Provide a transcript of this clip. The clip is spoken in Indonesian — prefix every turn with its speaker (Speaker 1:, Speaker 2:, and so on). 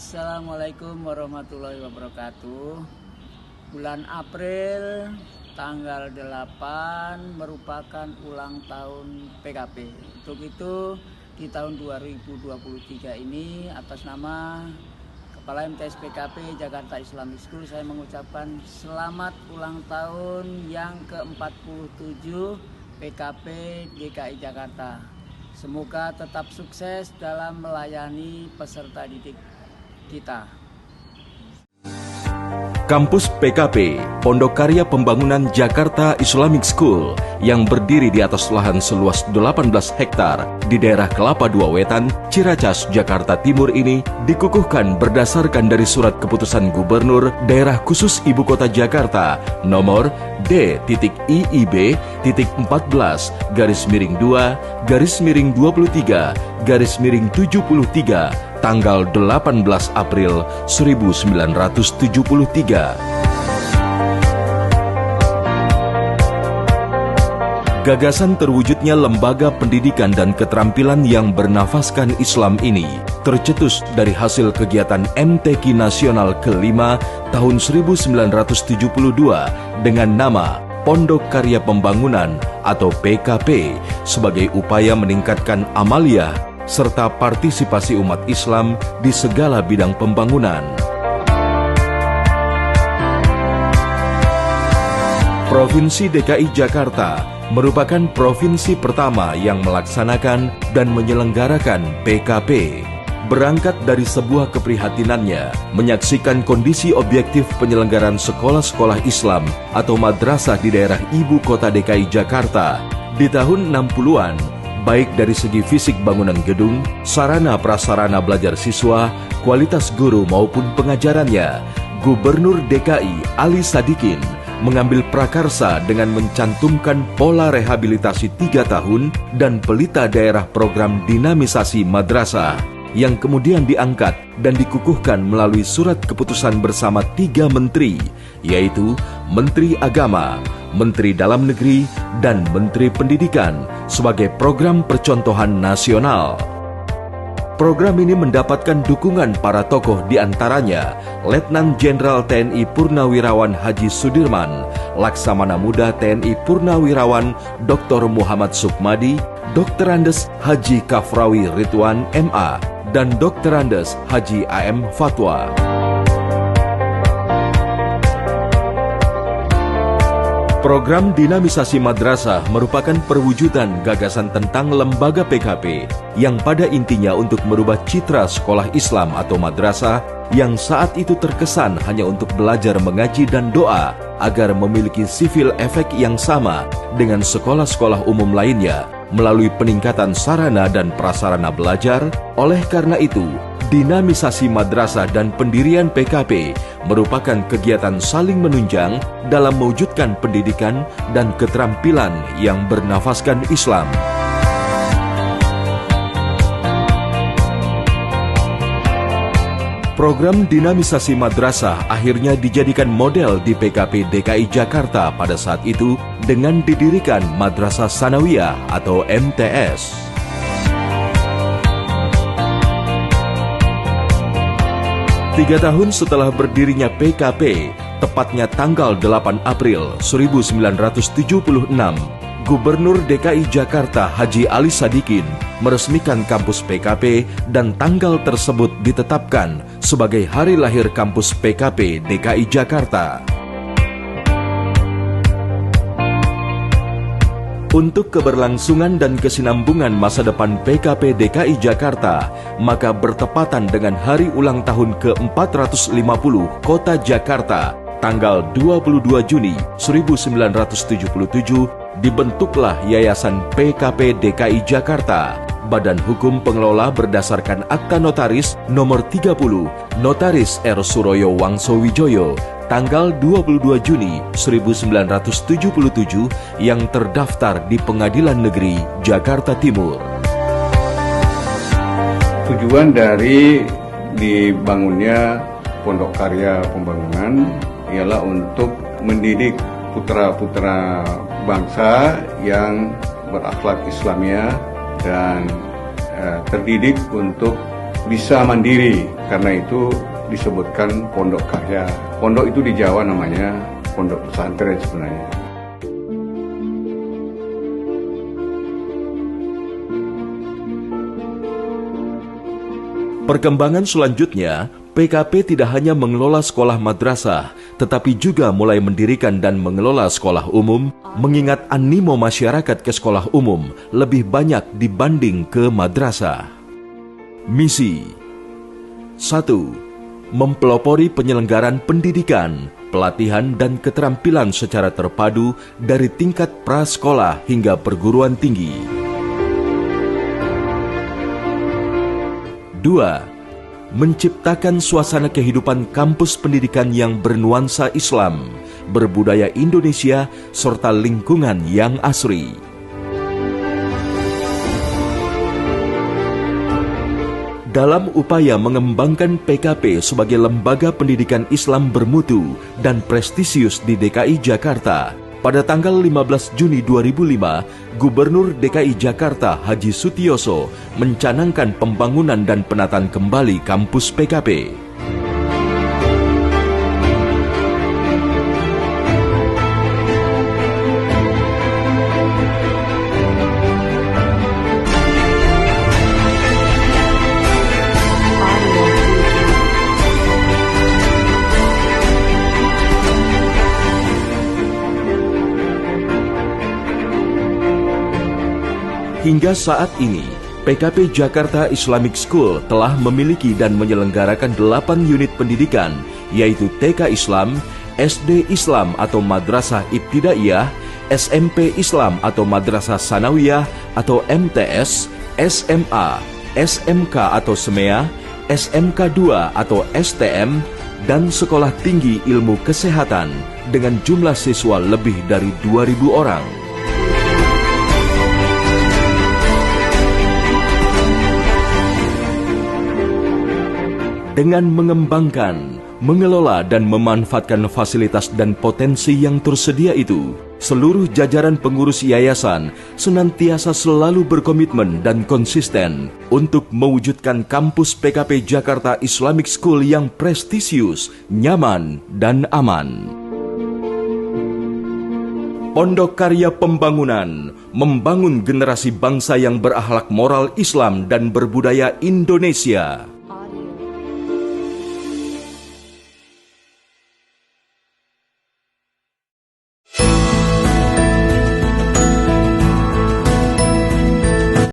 Speaker 1: Assalamualaikum warahmatullahi wabarakatuh. Bulan April tanggal 8 merupakan ulang tahun PKP. Untuk itu di tahun 2023 ini atas nama Kepala MTS PKP Jakarta Islamic School saya mengucapkan selamat ulang tahun yang ke-47 PKP DKI Jakarta. Semoga tetap sukses dalam melayani peserta didik kita.
Speaker 2: Kampus PKP, Pondok Karya Pembangunan Jakarta Islamic School, yang berdiri di atas lahan seluas 18 hektar di daerah Kelapa II Wetan, Ciracas, Jakarta Timur ini dikukuhkan berdasarkan dari Surat Keputusan Gubernur Daerah Khusus Ibu Kota Jakarta nomor D.IIB.14/2/23/73 tanggal 18 April 1973. Gagasan terwujudnya lembaga pendidikan dan keterampilan yang bernafaskan Islam ini tercetus dari hasil kegiatan MTQ Nasional ke-5 tahun 1972 dengan nama Pondok Karya Pembangunan atau PKP sebagai upaya meningkatkan amaliyah serta partisipasi umat Islam di segala bidang pembangunan. Provinsi DKI Jakarta merupakan provinsi pertama yang melaksanakan dan menyelenggarakan PKP. Berangkat dari sebuah keprihatinannya menyaksikan kondisi objektif penyelenggaraan sekolah-sekolah Islam atau madrasah di daerah ibu kota DKI Jakarta di tahun 60-an, baik dari segi fisik bangunan gedung, sarana prasarana belajar siswa, kualitas guru maupun pengajarannya, Gubernur DKI Ali Sadikin mengambil prakarsa dengan mencantumkan pola rehabilitasi 3 tahun dan pelita daerah program dinamisasi madrasah yang kemudian diangkat dan dikukuhkan melalui surat keputusan bersama 3 menteri, yaitu Menteri Agama, Menteri Dalam Negeri, dan Menteri Pendidikan sebagai program percontohan nasional. Program ini mendapatkan dukungan para tokoh diantaranya Letnan Jenderal TNI Purnawirawan Haji Sudirman, Laksamana Muda TNI Purnawirawan Dr. Muhammad Sukmadi, Dr. Andes Haji Kafrawi Ridwan MA, dan Dr. Andes Haji AM Fatwa. Program dinamisasi madrasah merupakan perwujudan gagasan tentang lembaga PKP yang pada intinya untuk merubah citra sekolah Islam atau madrasah yang saat itu terkesan hanya untuk belajar mengaji dan doa agar memiliki civil effect yang sama dengan sekolah-sekolah umum lainnya melalui peningkatan sarana dan prasarana belajar. Oleh karena itu, dinamisasi madrasah dan pendirian PKP merupakan kegiatan saling menunjang dalam mewujudkan pendidikan dan keterampilan yang bernafaskan Islam. Program dinamisasi madrasah akhirnya dijadikan model di PKP DKI Jakarta pada saat itu dengan didirikan Madrasah Sanawiyah atau MTS. Tiga tahun setelah berdirinya PKP, tepatnya tanggal 8 April 1976, Gubernur DKI Jakarta Haji Ali Sadikin meresmikan kampus PKP dan tanggal tersebut ditetapkan sebagai hari lahir kampus PKP DKI Jakarta. Untuk keberlangsungan dan kesinambungan masa depan PKP DKI Jakarta, maka bertepatan dengan hari ulang tahun ke-450 Kota Jakarta, tanggal 22 Juni 1977, dibentuklah Yayasan PKP DKI Jakarta, badan hukum pengelola berdasarkan Akta Notaris nomor 30, Notaris R. Suroyo Wangso Wijoyo, tanggal 22 Juni 1977 yang terdaftar di Pengadilan Negeri Jakarta Timur.
Speaker 3: Tujuan dari dibangunnya Pondok Karya Pembangunan ialah untuk mendidik putra-putra bangsa yang berakhlak Islamiyah dan terdidik untuk bisa mandiri Karena itu disebutkan pondok karya. Pondok itu di Jawa namanya pondok pesantren sebenarnya.
Speaker 2: Perkembangan selanjutnya, PKP tidak hanya mengelola sekolah madrasah, tetapi juga mulai mendirikan dan mengelola sekolah umum, mengingat animo masyarakat ke sekolah umum lebih banyak dibanding ke madrasah. Misi 1. Mempelopori penyelenggaraan pendidikan, pelatihan dan keterampilan secara terpadu dari tingkat prasekolah hingga perguruan tinggi. 2. Menciptakan suasana kehidupan kampus pendidikan yang bernuansa Islam, berbudaya Indonesia, serta lingkungan yang asri. Dalam upaya mengembangkan PKP sebagai lembaga pendidikan Islam bermutu dan prestisius di DKI Jakarta, pada tanggal 15 Juni 2005, Gubernur DKI Jakarta Haji Sutioso mencanangkan pembangunan dan penataan kembali kampus PKP. Hingga saat ini, PKP Jakarta Islamic School telah memiliki dan menyelenggarakan 8 unit pendidikan, yaitu TK Islam, SD Islam atau Madrasah Ibtidaiyah, SMP Islam atau Madrasah Sanawiyah atau MTS, SMA, SMK atau SEMEA, SMK 2 atau STM, dan Sekolah Tinggi Ilmu Kesehatan dengan jumlah siswa lebih dari 2.000 orang. Dengan mengembangkan, mengelola dan memanfaatkan fasilitas dan potensi yang tersedia itu, seluruh jajaran pengurus yayasan senantiasa selalu berkomitmen dan konsisten untuk mewujudkan kampus PKP Jakarta Islamic School yang prestisius, nyaman, dan aman. Pondok Karya Pembangunan membangun generasi bangsa yang berakhlak moral Islam dan berbudaya Indonesia.